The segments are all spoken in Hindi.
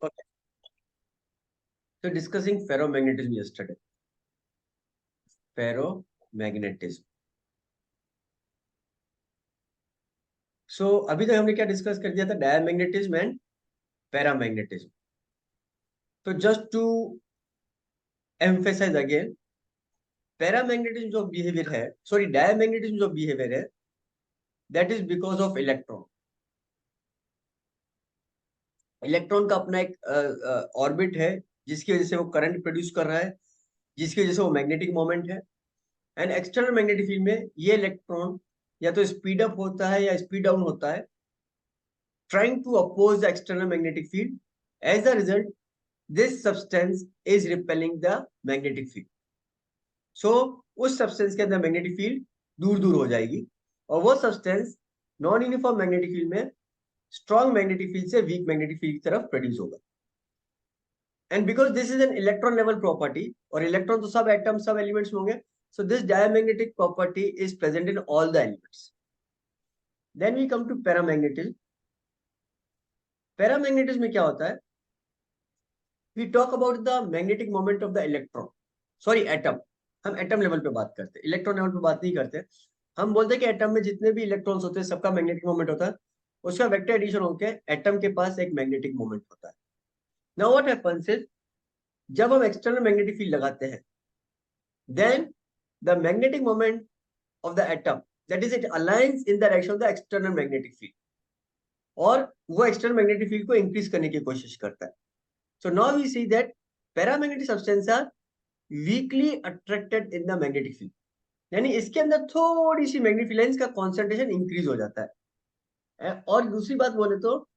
Okay. So discussing ferromagnetism yesterday. Ferromagnetism. So अभी तक हमने क्या डिस्कस कर दिया था? Diamagnetism and paramagnetism. तो just to emphasise again, paramagnetism जो बिहेवियर है, सॉरी डायमैग्नेटिज्म जो बिहेवियर है, that is because of electron. Electron का अपना एक ऑर्बिट है जिसकी वजह से वो करंट प्रोड्यूस कर रहा है, जिसकी वजह से वो मैग्नेटिक मोमेंट है. एंड एक्सटर्नल मैग्नेटिक फील्ड में ये इलेक्ट्रॉन या तो स्पीड अप होता है या स्पीड डाउन होता है, trying to oppose the external magnetic field. As a result, this substance is repelling the magnetic field. So उस सब्सटेंस के अंदर मैग्नेटिक फील्ड दूर दूर हो जाएगी और वो substance non uniform magnetic field में स्ट्रॉन्ग मैग्नेटिक फील्ड से वीक मैग्नेटिक फील्ड की तरफ प्रोड्यूस होगा. And because this is an electron level property, और इलेक्ट्रॉन तो सब एटम सब एलिमेंट्स में होंगे, so this diamagnetic property is present in all the elements. Then we come to paramagnetism. Paramagnetism में क्या होता है? We talk about the magnetic moment of the electron. Sorry, atom. हम एटम लेवल पे बात करते हैं, इलेक्ट्रॉन लेवल पे बात नहीं करते. हम बोलते हैं कि एटम में जितने भी इलेक्ट्रॉन्स होते हैं सबका मैग्नेटिक मोमेंट होता है, उसका वेक्टर एडिशन होकर एटम के पास एक मैग्नेटिक मोमेंट होता है. नाउ व्हाट हैपेंस इज, जब हम एक्सटर्नल मैग्नेटिक फील्ड लगाते हैं, then the magnetic moment of the atom, that is it aligns in the direction of the external magnetic field, और वो external magnetic field को increase करने की कोशिश करता है. So now we see that paramagnetic substances are weakly attracted in the magnetic field. यानी इसके अंदर थोड़ी सी मैग्नेटिक फील्ड का कॉन्सेंट्रेशन इंक्रीज हो जाता है. और दूसरी बात बोले तो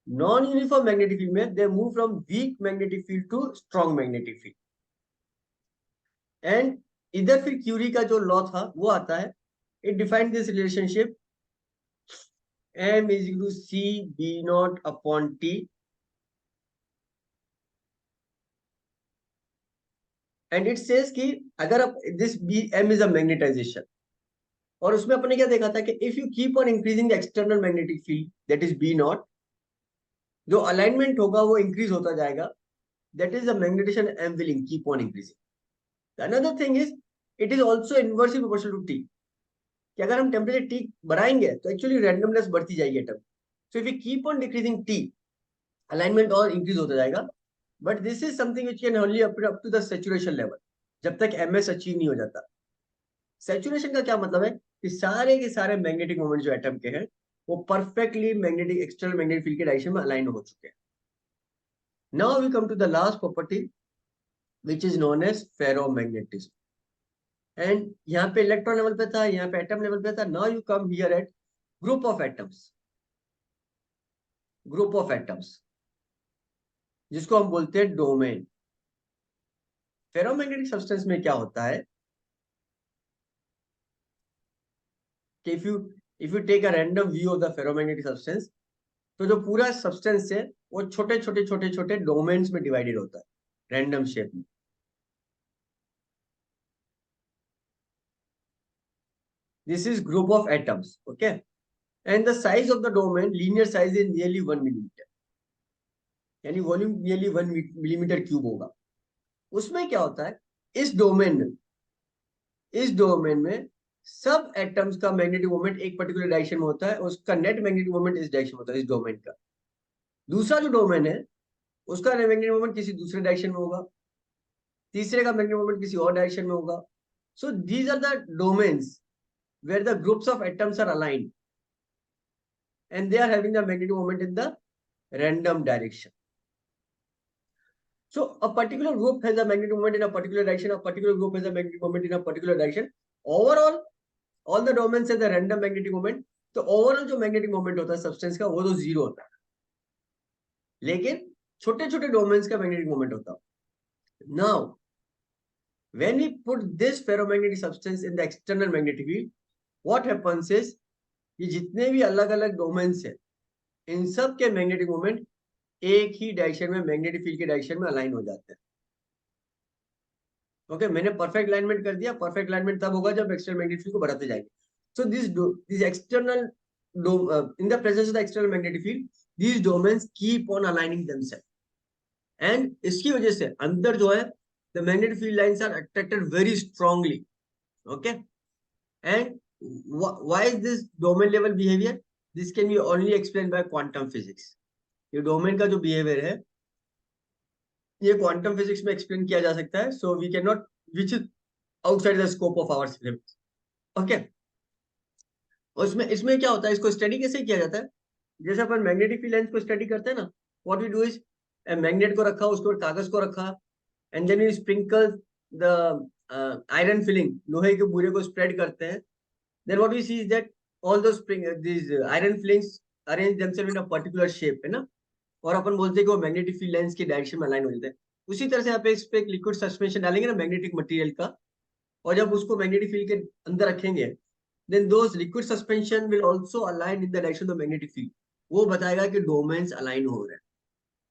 नॉन यूनिफॉर्म मैग्नेटिक फील्ड में they move from weak magnetic field to strong magnetic field. And इधर फिर क्यूरी का जो लॉ था वो आता है. It defined this relationship M is equal to C B naught upon T, and it says कि अगर आप this B M is a magnetization, और उसमें अपने क्या देखा था कि if you keep on increasing the external magnetic field, that is B naught, जो अलाइनमेंट होगा वो इंक्रीज होता जाएगा, that is the magnetization M will keep on increasing. Another thing is it is also inversely proportional to T, कि अगर हम टेम्परेचर T बढ़ाएंगे तो एक्चुअली रैंडमनेस बढ़ती जाएगी atom. So if you keep on decreasing T, alignment और इंक्रीज होता जाएगा. But this is something which can only up to the saturation level, जब तक एमएस अचीव नहीं हो जाता. सैचुरेशन का क्या मतलब है कि सारे के सारे मैग्नेटिक मोमेंट जो एटम के हैं वो perfectly magnetic external magnetic field के डायरेक्शन में अलाइन हो चुके हैं. Now we come to the last property which is known as ferromagnetism. And यहाँ पे इलेक्ट्रॉन लेवल पे था, यहाँ पे एटम लेवल पे था. Now you come here eight group of atoms. Group of atoms जिसको हम बोलते हैं डोमेन. फेरोमैग्नेटिक सब्सटेंस में क्या होता है कि if you take a random view of the ferromagnetic substance, तो जो पूरा सब्सटेंस है वो छोटे छोटे छोटे छोटे डोमेन्स में डिवाइडेड होता है रैंडम शेप में. This is group of atoms. Okay. And the size of the domain, linear size is nearly 1 millimetre, यानी वॉल्यूम नियरली 1 मिलीमीटर क्यूब होगा. उसमें क्या होता है, इस डोमेन में सब एटम्स का मैग्नेटिक मोमेंट एक पर्टिकुलर डायरेक्शन में होता है, उसका नेट मैग्नेटिक मोमेंट इस डायरेक्शन में होता है इस डोमेन का. दूसरा जो डोमेन है उसका मैग्नेटिक मोमेंट किसी दूसरे डायरेक्शन में होगा, तीसरे का मैग्नेटिक मोमेंट किसी और डायरेक्शन में होगा. So these are the domains where the groups of atoms are aligned and they are having the magnetic moment in the random direction. So a particular group has a magnetic moment in a particular direction, a particular group has a magnetic moment in a particular direction. Overall all the domains have the random magnetic moment. तो ओवरऑल जो मैग्नेटिक मोमेंट होता है सब्सटेंस का वो तो जीरो होता है, लेकिन छोटे छोटे डोमेन्स का मैग्नेटिक मोमेंट होता है. Now when we put this ferromagnetic substance in the external magnetic field, what happens is ये जितने भी अलग अलग डोमेन्स है इन सब के मैग्नेटिक मोमेंट एक ही डायरेक्शन में मैग्नेटिक फील्ड के डायरेक्शन में अलाइन हो जाते हैं. ओके, मैंने परफेक्ट अलाइनमेंट कर दिया. परफेक्ट अलाइनमेंट तब होगा जब एक्सटर्नल मैग्नेटिक फील्ड को बढ़ाते जाएंगे. So this external in the presence of the external magnetic field, these domains keep on aligning themselves. And इसकी वजह से अंदर जो है the magnetic field lines are attracted very strongly. Okay. And why is this domain level behaviour? This can be only explain by quantum physics. ये डोमेन का जो बिहेवियर है ये क्वांटम फिजिक्स में एक्सप्लेन किया जा सकता है. So we can not, which is outside the scope of our syllabus. Okay. और इसमें इसमें क्या होता है, इसको स्टडी कैसे किया जाता है? जैसे अपन मैग्नेटिक फील्ड लाइंस को स्टडी करते हैं ना, what we do is magnet को रखा, उसके ऊपर कागज को रखा, and then we sprinkle the iron filing, लोहे के बूरे को स्प्रेड करते हैं. Then what we see is that although this iron filings arrange themself in a particular shape, है ना. और अपन बोलते हैं कि वो मैग्नेटिक फील्ड लाइंस के डायरेक्शन में अलाइन हो जाते हैं. उसी तरह से यहाँ पे इस पे एक लिक्विड सस्पेंशन डालेंगे ना मैग्नेटिक मटेरियल का, और जब उसको मैग्नेटिक फील्ड के अंदर रखेंगे, then those liquid suspension will also align in the direction of the magnetic field. वो बताएगा कि डोमेन्स अलाइन हो रहे हैं.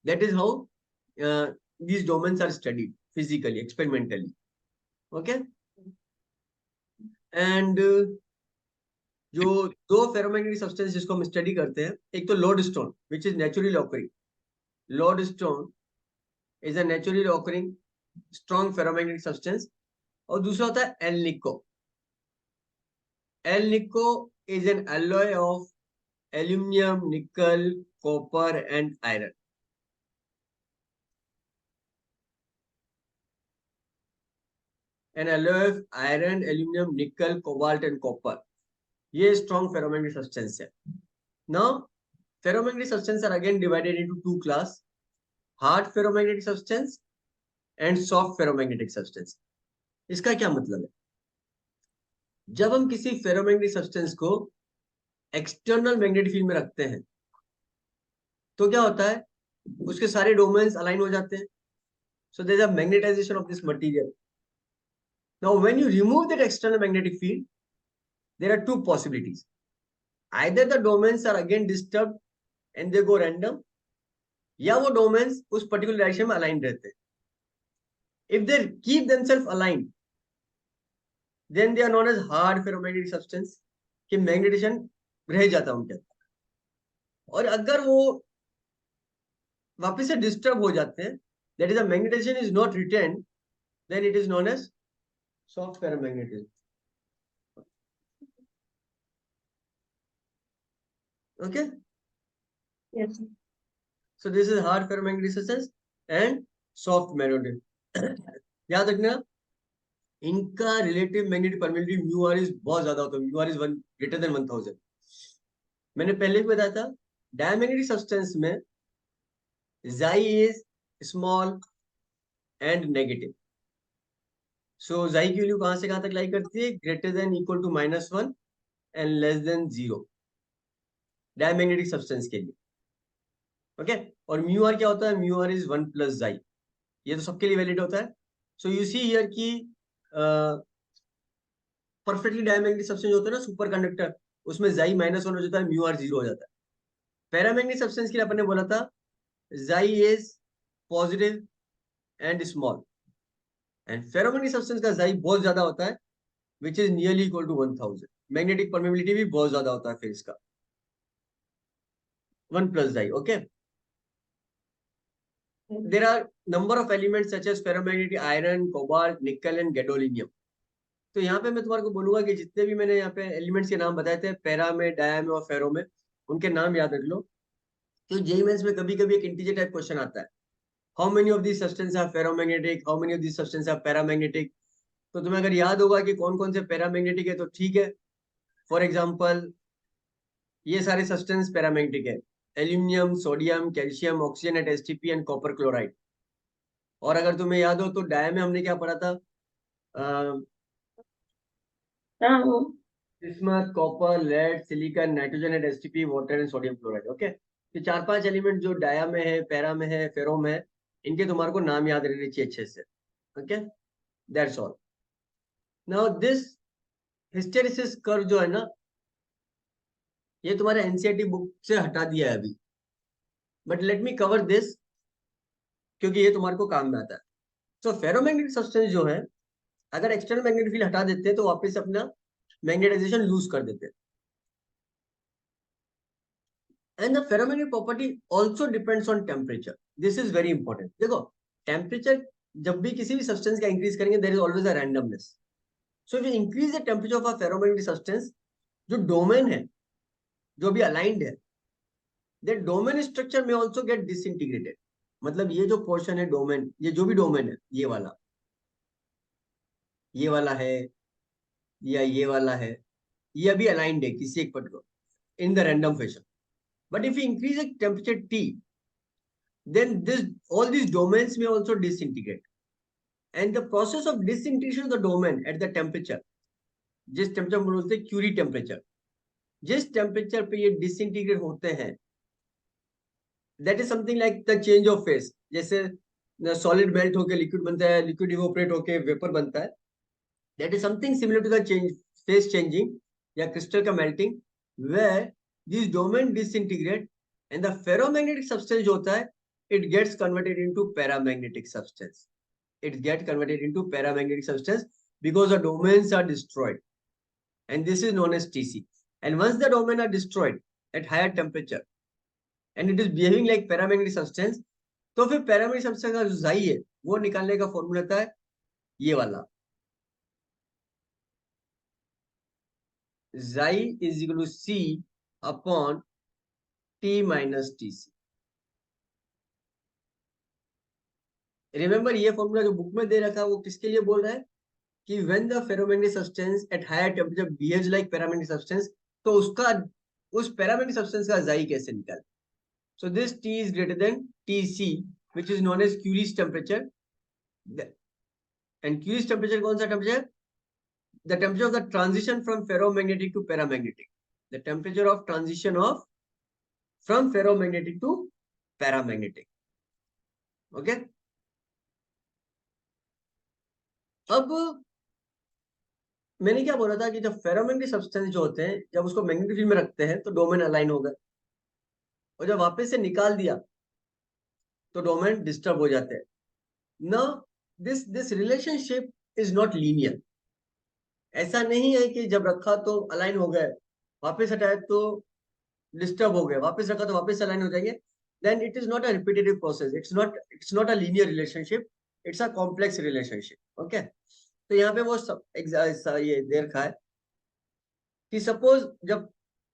That is how these domains are studied physically, experimentally. Okay. And जो दो फेरोमैग्नेटिक सब्सटेंस जिसको हम स्टडी करते हैं, एक तो lodestone which is naturally occurring. Lodestone is a naturally occurring strong ferromagnetic substance. और दूसरा होता है एल निको. एल निको is an alloy of aluminum, nickel, copper, and iron. An alloy of iron, aluminum, nickel, cobalt, and copper. ये strong ferromagnetic substance है. Now, ferromagnetic substances are again divided into two class: hard ferromagnetic substance and soft ferromagnetic substance. इसका क्या मतलब है? जब हम किसी फेरोमैग्नेटिक सब्सटेंस को एक्सटर्नल मैग्नेटिक फील्ड में रखते हैं तो क्या होता है, उसके सारे डोमेन्स अलाइन हो जाते हैं. So there is a magnetization of this material. Now, when you remove that external magnetic field, there are two possibilities. Either the domains are again disturbed and they go random, या वो domains उस particular direction में aligned रहते हैं. If they keep themselves aligned, then they are known as hard ferromagnetic substance, कि मैग्नेटिजेशन रह जाता है उनके अंदर. और अगर वो वापस से डिस्टर्ब हो जाते हैं, that is, the magnetization is not retained, then it is known as soft ferromagnetism. Okay. Yes. So this is hard ferromagnetic substance and soft magnetism. याद रखना, इनका relative magnetic permittivity mu r is बहुत ज्यादा होता है. Mu r is greater than 1000. मैंने पहले भी बताया था, डायमैग्नेटिक सब्सटेंस में जाई इज स्मॉल एंड नेगेटिव. सो जाई की वैल्यू कहां से कहां तक लाई करती है? Greater than equal to -1 and less than 0 diamagnetic substance के लिए. ओके. और म्यू आर क्या होता है? म्यू आर इज 1 प्लस जाई. ये तो सबके लिए वैलिड होता है. सो यू सी हियर की परफेक्टली डायमैग्नेटिक सब्सटेंस होता है ना, सुपर कंडक्टर, उसमें जाई -1 हो जाता है, म्यू आर 0 हो जाता है. पैरामैग्नेटिक सब्सटेंस के लिए अपन ने बोला था chi is positive and small, and ferromagnetic substance का जाई बहुत ज्यादा होता है, which is nearly equal to 1000. Magnetic permeability भी बहुत ज्यादा होता है फिर इसका, 1 प्लस जाई. Okay. There are number of elements such as ferromagnetic iron, cobalt, nickel and gadolinium. तो यहाँ पे मैं तुम्हारे को बोलूंगा कि जितने भी मैंने यहाँ पे एलिमेंट्स के नाम बताए थे, पैरा में, डाया में और फेरो में, उनके नाम याद रख लो. तो जेईई मेंस में कभी कभी एक इंटीजर टाइप क्वेश्चन आता है, how many of this substance are ferromagnetic, how many of this substance are paramagnetic. तो तुम्हें अगर याद होगा कि कौन कौन से पैरामैग्नेटिक है तो ठीक है. फॉर एग्जाम्पल, ये सारे सब्सटेंस पैरामैग्नेटिक है: aluminium, sodium, calcium, oxygen at STP and copper chloride. और अगर तुम्हें याद हो तो डाया में हमने क्या पढ़ा था? Bismuth, copper, lead, silicon, nitrogen and STP, water and sodium chloride. Okay. ये 4-5 एलिमेंट जो डाया में है, पैरा में है, फेरो में है, इनके तुम्हारे को नाम याद रहने चाहिए अच्छे से. Okay. That's all. Now this hysteresis curve जो है ना, ये तुम्हारे एनसीईआरटी बुक से हटा दिया है अभी, but let me cover this क्योंकि ये तुम्हारे को काम में आता है. तो फेरोमैग्नेटिक सब्सटेंस जो है, अगर एक्सटर्नल मैग्नेटिक फील्ड हटा देते हैं तो वापस अपना मैग्नेटाइजेशन लूज कर देते हैं. And the ferromagnetic property also depends on temperature. This is very important. देखो, टेम्परेचर जब भी किसी भी सब्सटेंस का इंक्रीज करेंगे, there is always a randomness. So if you increase the temperature of a ferromagnetic substance, जो डोमेन है, जो भी अलाइंड है, दैट डोमेन स्ट्रक्चर में आल्सो गेट डिसइंटीग्रेटेड. मतलब ये जो पोर्शन है डोमेन, ये जो भी डोमेन है, ये वाला है, या ये वाला है, ये अभी अलाइंड है किसी एक particular in the random fashion. But if you increase the temperature T, then this all these domains may also disintegrate. And the process of disintegration of the domain at the temperature, जिस टेम्परेचर हम बोलते हैं क्यूरी टेम्परेचर, जिस टेम्परेचर पे ये डिसइंटीग्रेट होते हैं, that is something like the change of phase. जैसे सॉलिड मेल्ट होके लिक्विड बनता है, लिक्विड इवोपरेट होके वेपर बनता है, that is something similar to the change, phase changing या क्रिस्टल का melting, where this domain disintegrate and the ferromagnetic substance जो होता है, it gets converted into paramagnetic substance. It gets converted into paramagnetic substance because the domains are destroyed, and this is known as TC. And once the domain are destroyed at higher temperature and it is behaving like paramagnetic substance, तो फिर paramagnetic substance का जो Xi है, वो निकालने का फॉर्मूला था ये वाला, Xi is equal to C upon T minus TC. Remember, ये फॉर्मूला जो बुक में दे रखा है वो किसके लिए बोल रहा है कि when the ferromagnetic substance at higher temperature behaves like paramagnetic substance, तो उसका, उस paramagnetic substance का Xi कैसे निकाले. So this T is greater than Tc, which is known as Curie's temperature. And Curie's temperature कौन सा temperature? The temperature of the transition from ferromagnetic to paramagnetic. The temperature of transition of from ferromagnetic to paramagnetic. Okay. अब मैंने क्या बोला था कि जब फेरोमैग्नेटिक सब्सटेंस जो होते हैं, जब उसको मैग्नेटिक फील्ड में रखते हैं तो डोमेन अलाइन हो गए, और जब वापस से निकाल दिया तो डोमेन डिस्टर्ब हो जाते हैं. Now this relationship is not linear. ऐसा नहीं है कि जब रखा तो अलाइन हो गए, वापस हटाया तो डिस्टर्ब हो गए, वापस रखा तो वापस अलाइन हो जाएंगे. Then it is not a repetitive process. It's not a linear relationship. It's a complex relationship. Okay. तो यहाँ पे वो ये दे रखा है कि सपोज जब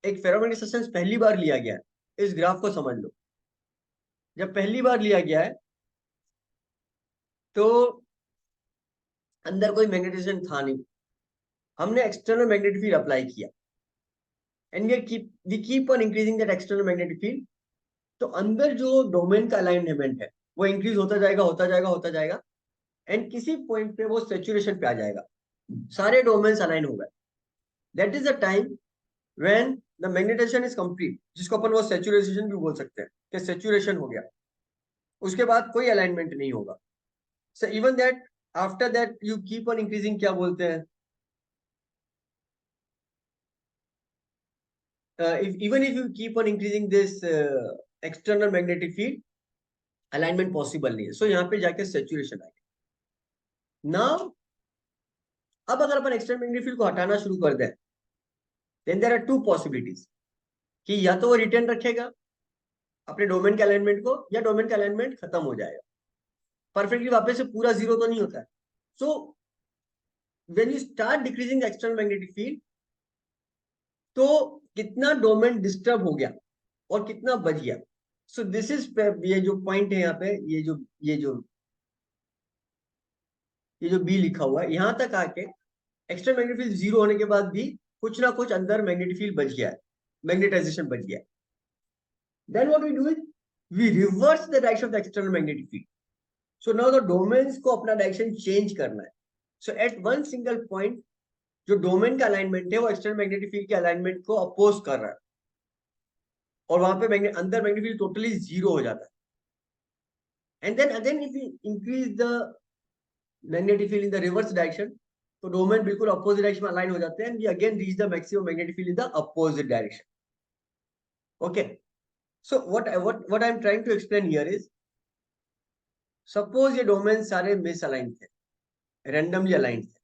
एक फेरोमैग्नेटिक सब्सटेंस पहली बार लिया गया है, इस ग्राफ को समझ लो. जब पहली बार लिया गया है तो अंदर कोई मैग्नेटाइजेशन था नहीं, हमने एक्सटर्नल मैग्नेटिक फील्ड अप्लाई किया, and we keep on increasing that external magnetic field. तो अंदर जो डोमेन का अलाइनमेंट है वो इंक्रीज होता जाएगा, होता जाएगा, होता जाएगा, एंड किसी पॉइंट पे वो सेचुरेशन पे आ जाएगा, सारे डोमेन्स अलाइन हो गए. That is the time when the magnetization is complete, जिसको अपन वो सेचुरेशन भी बोल सकते हैं कि सेचुरेशन हो गया. उसके बाद कोई अलाइनमेंट नहीं होगा. So even that after that you keep on increasing, क्या बोलते हैं, even if you keep on increasing this external magnetic field, alignment possible नहीं है. सो यहाँ पे जाके सेचुरेशन आएगा. नाउ अब अगर अपन एक्सटर्नल मैग्नेटिक फील्ड को हटाना शुरू कर दें, then there are two possibilities, कि या तो वो रिटर्न रखेगा अपने डोमेन के अलाइनमेंट को, या डोमेन का अलाइनमेंट खत्म हो जाएगा. परफेक्टली वापस से पूरा जीरो तो नहीं होता है. So when you start decreasing the external magnetic field, तो कितना डोमेन डिस्टर्ब हो गया और कितना बच गया. सो दिस इज, ये जो पॉइंट है यहाँ पे, ये जो बी लिखा हुआ है, यहां तक आके एक्सटर्नल मैग्नेटिक फील्ड जीरो होने के बाद भी कुछ ना कुछ अंदर मैग्नेटिक फील्ड बच गया है, मैग्नेटाइजेशन बच गया है. Then what we do is we reverse the direction of the external magnetic field. So now the domains को अपना डायरेक्शन चेंज करना है. So at one single point जो डोमेन का अलाइनमेंट है वो एक्सटर्नल मैग्नेटिक फील्ड के अलाइनमेंट को अपोज कर रहा है, और वहां पे अंदर मैग्नेटिक फील्ड टोटली जीरो हो जाता है. And then again if you increase the magnetic field in the reverse direction, तो डोमेन बिल्कुल अपोजिट डायरेक्शन में अलाइन हो जाते हैं, and we again reach the maximum magnetic field in the opposite direction. Okay. So what I am trying to explain here is, suppose ये डोमेन सारे मिस अलाइन थे, रैंडमली अलाइन थे.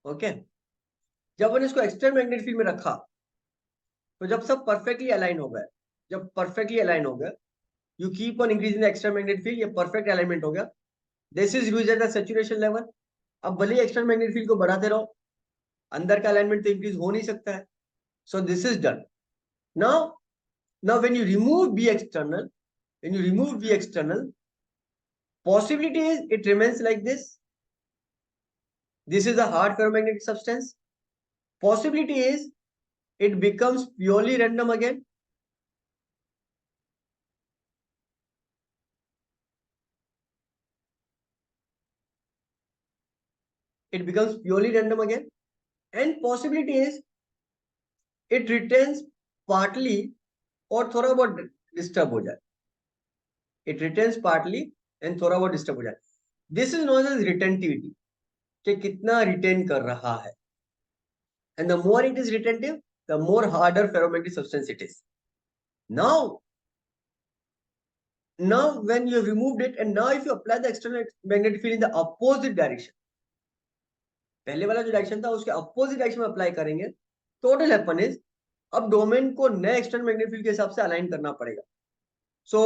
ओके. जब हमने इसको एक्सटर्नल मैग्नेटिक फील्ड में रखा, तो जब सब परफेक्टली अलाइन हो गए, जब परफेक्टली अलाइन हो गया, you keep on increasing the external magnetic field, ये परफेक्ट अलाइनमेंट हो गया, this is used at the saturation level. अब भले ही एक्सटर्नल मैग्नेटिक फील्ड को बढ़ाते रहो, अंदर का अलाइनमेंट तो इंक्रीज हो नहीं सकता है। So this is done. Now now when you remove the external, when you remove V external, possibility is it remains like this. This is a hard ferromagnetic substance. Possibility is it becomes purely random again. It becomes purely random again. And possibility is it retains partly और थोड़ा बहुत डिस्टर्ब हो जाए. It retains partly and थोड़ा बहुत डिस्टर्ब हो जाए. This is known as retentivity, कि कितना रिटेन कर रहा है. And the more it is retentive, the more harder ferromagnetic substance it is. Now when you have removed it, and now if you apply the external magnetic field in the opposite direction, पहले वाला जो डायरेक्शन था उसके अपोजिट डायरेक्शन में अप्लाई करेंगे, तो व्हाट विल हैपन इज, अब डोमेन को नए एक्सटर्नल मैग्नेटिक फील्ड के हिसाब से अलाइन करना पड़ेगा. सो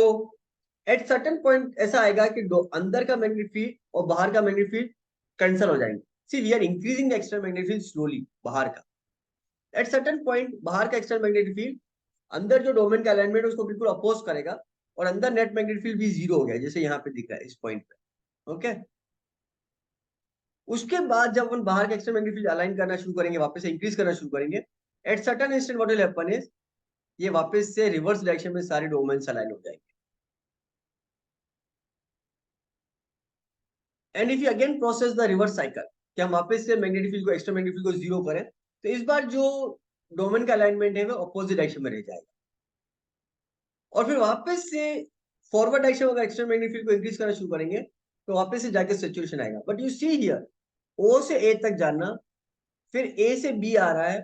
एट सर्टेन पॉइंट ऐसा आएगा कि अंदर का मैग्नेटिक फील्ड और बाहर का मैग्नेटिक फील्ड कैंसिल हो जाएंगे. See we are increasing the external magnetic field slowly बाहर का. एट सर्टेन पॉइंट बाहर का एक्सटर्नल मैग्नेटिक फील्ड अंदर जो डोमेन का अलाइनमेंट है उसको बिल्कुल अपोज करेगा, और अंदर नेट मैग्नेटिक फील्ड भी जीरो हो गया, जैसे यहाँ पे दिख रहा है इस पॉइंट पे. ओके, उसके बाद जब हम बाहर के एक्सटर्नल मैग्नेटिक फील्ड अलाइन करना शुरू करेंगे, वापस से इंक्रीज करना शुरू करेंगे, at certain instant what will happen is, ये वापस से रिवर्स डायरेक्शन में सारे डोमेन्स अलाइन हो जाएंगे. And if you again process the reverse cycle, कि हम वापस से मैग्नेटिक फील्ड को एक्सटर्नल मैग्नेटिक फील्ड को जीरो करें, तो इस बार जो डोमेन का अलाइनमेंट है वो अपोजिट डायरेक्शन में रह जाएगा, और फिर वापस से फॉरवर्ड डायरेक्शन में अगर एक्सटर्नल मैग्नेटिक फील्ड को इंक्रीज करना शुरू करेंगे तो वापस से जाके सैचुरेशन आएगा. बट यू सी हियर, ओ से ए तक जाना, फिर ए से बी आ रहा है,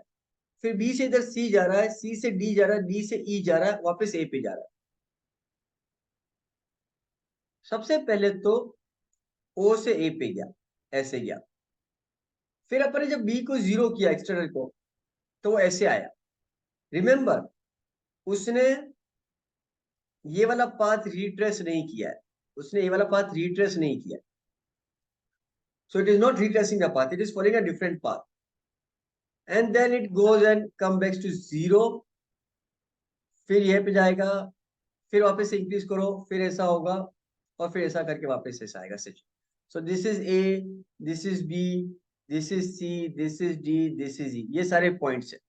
फिर बी से इधर सी जा रहा है, सी से डी जा रहा है, डी से ई जा रहा है, वापस ए पे जा रहा है. सबसे पहले तो ओ से ए पे गया, ऐसे गया, फिर अपन ने जब बी को जीरो किया एक्सटर्नल को, तो वो ऐसे आया. रिमेंबर, उसने ये वाला पाथ रिट्रेस नहीं किया है, उसने ये वाला पाथ रिट्रेस नहीं किया. So it is not retracing the path, it is following a different path, and then it goes and come back to zero. फिर ये पे जाएगा, फिर वापस से इंक्रीज करो, फिर ऐसा होगा, और फिर ऐसा करके वापस ऐसा आएगा सेच. So this is A, this is B, this is C, this is D, this is E, ये सारे पॉइंट्स है.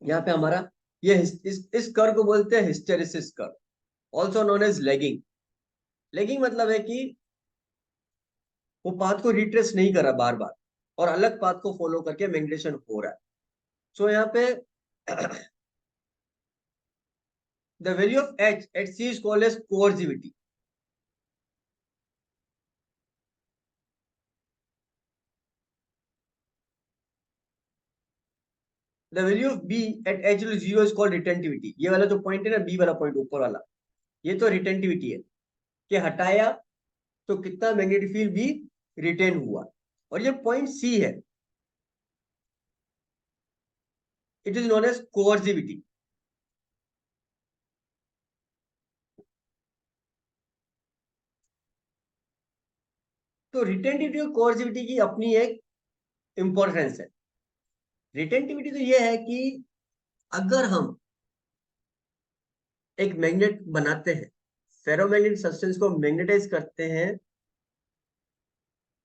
यहाँ पे हमारा ये इस कर्व को बोलते हैं hysteresis curve, also known as lagging. Lagging मतलब है कि वो पाथ को रिट्रेस नहीं कर रहा बार बार, और अलग पाथ को फॉलो करके मैग्नेटाइजेशन हो रहा है. सो यहाँ पे the value of H at C is called as coercivity. The value of B at H equal to 0 is called retentivity. ये वाला जो पॉइंट है ना, B वाला पॉइंट ऊपर वाला, ये तो रिटेंटिविटी है, कि हटाया तो कितना मैग्नेटिक फील्ड भी रिटेन हुआ. और ये पॉइंट C है, it is known as coercivity. तो रिटेंटिविटी और कोर्सिविटी की अपनी एक इंपॉर्टेंस है. रिटेंटिविटी तो ये है कि अगर हम एक मैग्नेट बनाते हैं, फेरोमैग्नेटिक सब्सटेंस को मैग्नेटाइज करते हैं,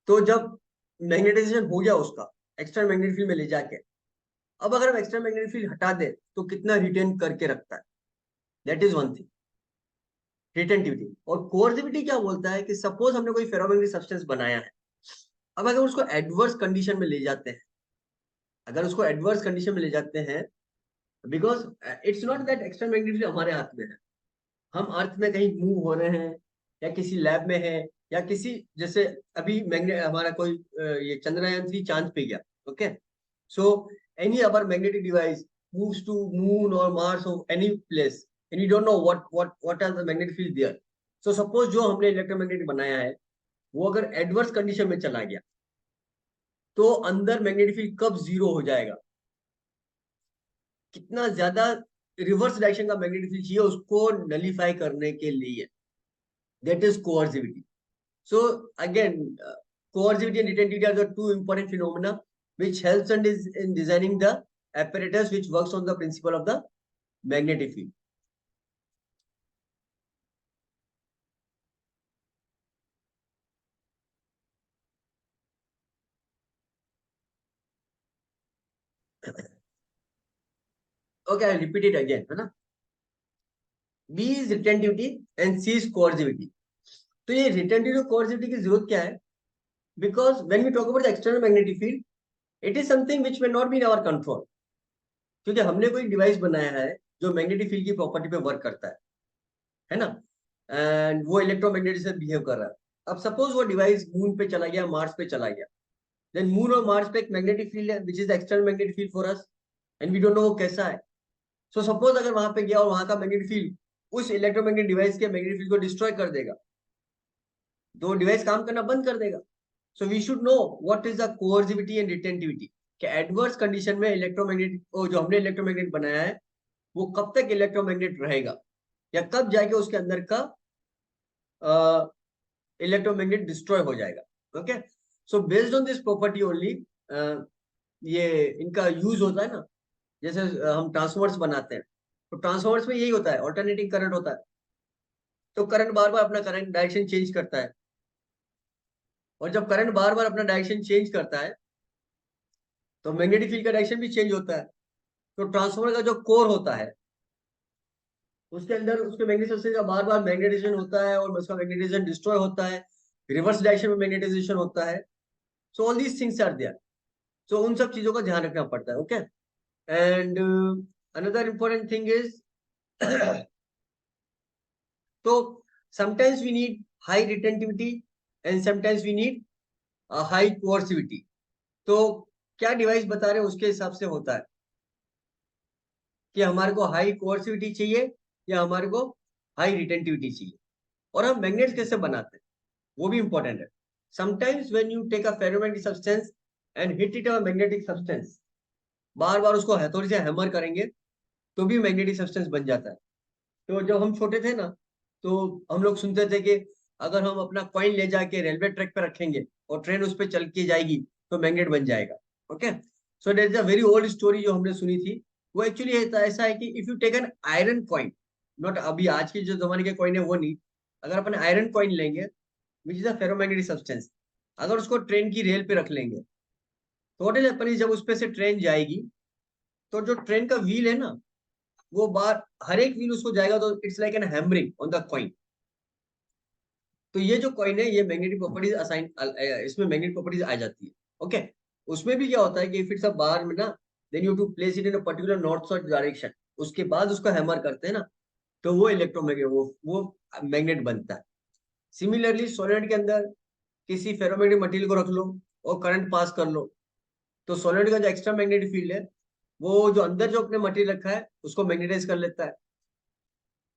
तो जब मैग्नेटाइजेशन हो गया उसका एक्सटर्नल मैग्नेटिक फील्ड में ले जाके, अब अगर हम एक्सटर्नल मैग्नेटिक फील्ड हटा दें तो कितना रिटेन करके रखता है, that is one thing, retentivity. और कोर्सिविटी क्या बोलता है कि सपोज हमने कोई फेरोमैग्नेटिक सब्सटेंस बनाया है, अब अगर उसको एडवर्स कंडीशन में ले जाते हैं, अगर उसको एडवर्स कंडीशन में ले जाते हैं, because it's not that external magnetic field हमारे हाथ में है, हम अर्थ में कहीं मूव हो रहे हैं, या किसी लैब में है, या किसी जैसे अभी मैग्नेट हमारा कोई ये चंद्रयान-3 चांद पे गया. Okay, so any our magnetic device moves to moon or Mars or any place, and you don't know what are the magnetic field there. So suppose जो हमने इलेक्ट्रोमैग्नेटिक बनाया है वो अगर एडवर्स कंडीशन में चला गया, तो अंदर मैग्नेटिक फील्ड कब जीरो हो जाएगा, कितना ज्यादा रिवर्स डायरेक्शन का मैग्नेटिक फील्ड चाहिए उसको नलीफाई करने के लिए, that is coercivity. So again, coercivity and retentivity are the two important phenomena which helps and is in designing the apparatus which works on the principle of the magnetic field. Okay, I'll repeat it again, है ना? B is retentivity and C is coercivity. तो ये retentivity और coercivity की जरूरत क्या है? Because when we talk about the external magnetic field, it is something which may not be in our control. क्योंकि हमने कोई डिवाइस बनाया है जो मैग्नेटिक फील्ड की प्रॉपर्टी पे वर्क करता है ना? एंड वो इलेक्ट्रोमैग्नेटिक से बिहेव कर रहा है. अब सपोज वो डिवाइस मून पे चला गया, मार्स पे चला गया, देन मून और मार्स पे एक मैग्नेटिक फील्ड है which is external magnetic field for us, and we don't know वो कैसा है. सो सपोज अगर वहां पे गया और वहां का मैग्नेटिक फील्ड उस इलेक्ट्रोमैग्नेटिक डिवाइस के मैग्नेटिक फील्ड को डिस्ट्रॉय कर देगा, तो डिवाइस काम करना बंद कर देगा. So we should know what is the coercivity and retentivity, कि एडवर्स कंडीशन में इलेक्ट्रोमैग्नेटिक जो हमने इलेक्ट्रोमैग्नेट बनाया है वो कब तक इलेक्ट्रोमैग्नेट रहेगा, या कब जाके उसके अंदर का इलेक्ट्रोमैग्नेट डिस्ट्रॉय हो जाएगा. Okay, so based on this property only ये इनका यूज होता है ना. जैसे हम ट्रांसफॉर्मर्स बनाते हैं, तो ट्रांसफॉर्मर्स में यही होता है, ऑल्टरनेटिंग करंट होता है. तो करंट बार बार अपना करंट डायरेक्शन चेंज करता है, और जब करंट बार बार अपना डायरेक्शन चेंज करता है तो मैग्नेटिक फील्ड का डायरेक्शन भी चेंज होता है. तो ट्रांसफॉर्मर का जो कोर होता है उसके अंदर उसके मैग्नेटिज्म का बार बार मैग्नेटाइजेशन होता है, और उसका मैग्नेटाइजेशन डिस्ट्रॉय होता है, रिवर्स डायरेक्शन में मैग्नेटाइजेशन होता है. So all these things are there. So उन सब चीजों का ध्यान रखना पड़ता है. Okay, and another important thing is तो sometimes we need high retentivity and sometimes we need high coercivity. तो क्या डिवाइस बता रहे हैं उसके हिसाब से होता है कि हमारे को हाई कोर्सिविटी चाहिए या हमारे को हाई रिटेंटिविटी चाहिए. और हम मैग्नेट्स कैसे बनाते हैं वो भी इंपॉर्टेंट है. Sometimes when you take a ferromagnetic substance and hit it a magnetic substance, बार बार उसको हथौड़ी से हैमर करेंगे तो भी मैग्नेटिक सब्सटेंस बन जाता है. तो जब हम छोटे थे ना, तो हम लोग सुनते थे कि अगर हम अपना कॉइन ले जाके रेलवे ट्रैक पे रखेंगे और ट्रेन उस पर चल के जाएगी तो मैग्नेट बन जाएगा. Okay, so that is a very old story जो हमने सुनी थी. वो एक्चुअली ऐसा है कि if you take an iron coin, not अभी आज के जो जमाने के कॉइन है वो नहीं, अगर अपन आयरन कॉइन लेंगे which is a ferromagnetic substance, अगर उसको ट्रेन की रेल पे रख लेंगे तो व्हाट विल हैपन, जब उस पे से ट्रेन जाएगी तो जो ट्रेन का व्हील है ना, वो बार हर एक व्हील उसको जाएगा तो it's like an hammering on the coin. तो ये जो कॉइन है ये मैग्नेटिक प्रॉपर्टीज असाइन, इसमें मैग्नेटिक प्रॉपर्टीज आ जाती है. ओके, उसमें भी क्या होता है कि इफ इट्स अ बार में ना, then you to place it in a particular north south direction, उसके बाद उसको हैमर करते हैं ना, तो वो इलेक्ट्रोमैग्नेट वो मैग्नेट बनता है. सिमिलरली सोलेनोइड के अंदर किसी फेरोमैग्नेटिक मटेरियल को रख लो और करंट पास कर लो, तो सोलेनोइड का जो एक्स्ट्रा मैग्नेटिक फील्ड है वो जो अंदर जो अपने मटेरियल रखा है उसको मैग्नेटाइज कर लेता है.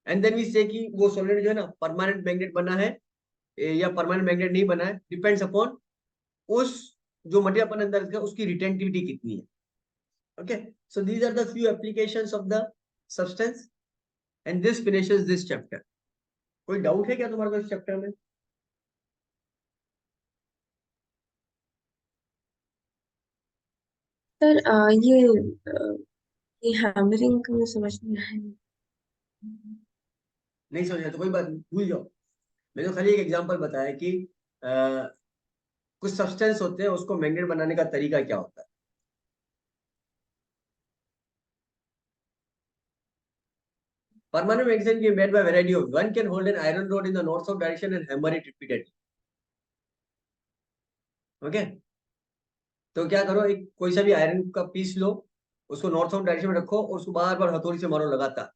एंड देन वी से कि वो सोलेनोइड जो है ना परमानेंट मैग्नेट बना है या परमानेंट मैग्नेट नहीं बना है, डिपेंड्स अपॉन उस जो मटेरियल अपन अंदर रखा है उसकी रिटेंटिविटी कितनी है. Okay, so these are the few applications of the substance and this finishes this chapter. कोई डाउट है क्या तुम्हारे को इस चैप्टर में? सर ये हैमरिंग का मुझे समझ नहीं आया। नहीं समझ आया तो कोई बात नहीं, भूल जाओ. मैंने तो खाली एक एग्जांपल बताया कि कुछ सब्सटेंस होते हैं उसको मैग्नेट बनाने का तरीका क्या होता है. Permanent magnet can be made by variety of. One can hold an iron rod in the north-south direction and hammer it repeatedly. Okay? तो क्या करो, एक कोई सा भी आयरन का पीस लो, उसको नॉर्थ साउथ डायरेक्शन में रखो और उसको बार बार हथौड़ी से मारो लगातार,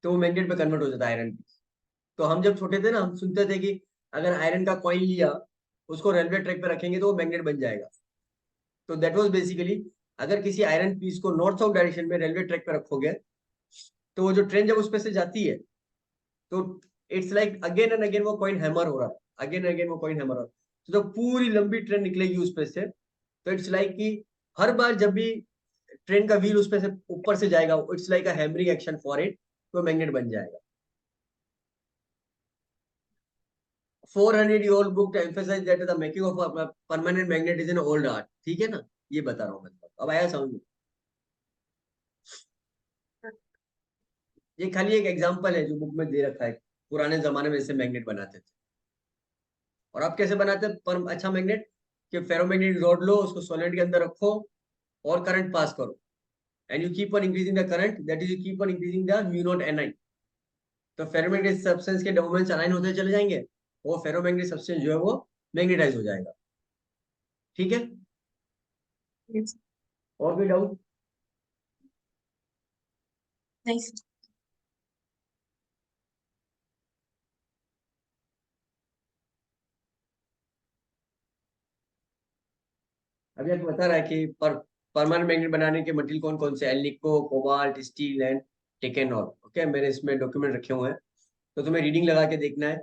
तो वो मैग्नेट में कन्वर्ट हो जाता है आयरन पीस. तो हम जब छोटे थे ना, हम सुनते थे कि अगर आयरन का कॉइन लिया उसको रेलवे ट्रैक पे रखेंगे तो वो मैग्नेट बन जाएगा. तो दैट वाज बेसिकली, अगर किसी आयरन पीस को नॉर्थ साउथ डायरेक्शन में रेलवे ट्रैक पे रखोगे तो वो जो ट्रेन जब उस पे से जाती है तो it's like again and again वो कॉइन हैमर हो रहा है, अगेन एंड अगेन वो कॉइन हैमर हो रहा है. तो जब पूरी लंबी ट्रेन निकलेगी उस पे से, तो इट्स लाइक कि हर बार जब भी ट्रेन का व्हील उसमें से ऊपर से जाएगा, it's like a hammering action for it, तो मैग्नेट बन जाएगा। 400-year-old book to emphasize that the making of a permanent magnet is an old art। ठीक है ना, ये बता रहा हूँ मैं तो। अब आया समझ में? ये खाली एक एग्जांपल है जो बुक में दे रखा है, पुराने जमाने में इसे मैग्नेट बनाते थे। और आप कैसे बनाते हैं पर अच्छा मैग्नेट? कि फेरोमैग्नेटिक रॉड लो, उसको सोलेनोइड के अंदर रखो और करंट पास करो, and you keep on increasing the current, that is you keep on increasing the mu naught Ni। तो फेरोमैग्नेटिक सब्सटेंस के डोमेन्स अलाइन होते चले जाएंगे, वो फेरोमैग्नेटिक सब्सटेंस जो है वो मैग्नेटाइज हो जाएगा। ठीक है, Yes. और कोई डाउट? Nice. अभी आपको बता रहा है कि परमानेंट मैग्नेट बनाने के मटेरियल कौन कौन से हैं, निको, कोबाल्ट, स्टील एंड टिकेनॉल। ओके, मैंने इसमें डॉक्यूमेंट रखे हुए हैं, तो तुम्हें रीडिंग लगा के देखना है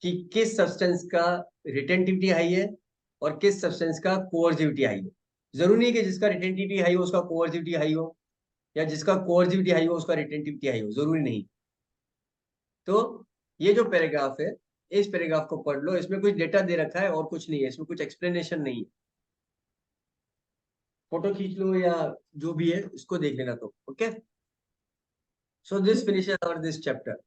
कि किस सब्सटेंस का रिटेंटिविटी हाई है और किस सब्सटेंस का कोअर्सिविटी हाई है। जरूरी नहीं कि जिसका रिटेंटिविटी हाई हो उसका कोअर्सिविटी हाई हो, या जिसका कोअर्सिविटी हाई हो उसका रिटेंटिविटी हाई हो, जरूरी नहीं। तो ये जो पैराग्राफ है, इस पैराग्राफ को पढ़ लो, इसमें कुछ डेटा दे रखा है और कुछ नहीं है, इसमें कुछ एक्सप्लेनेशन नहीं है। फोटो खींच लो या जो भी है इसको देख लेना। तो okay, so this finishes our this chapter.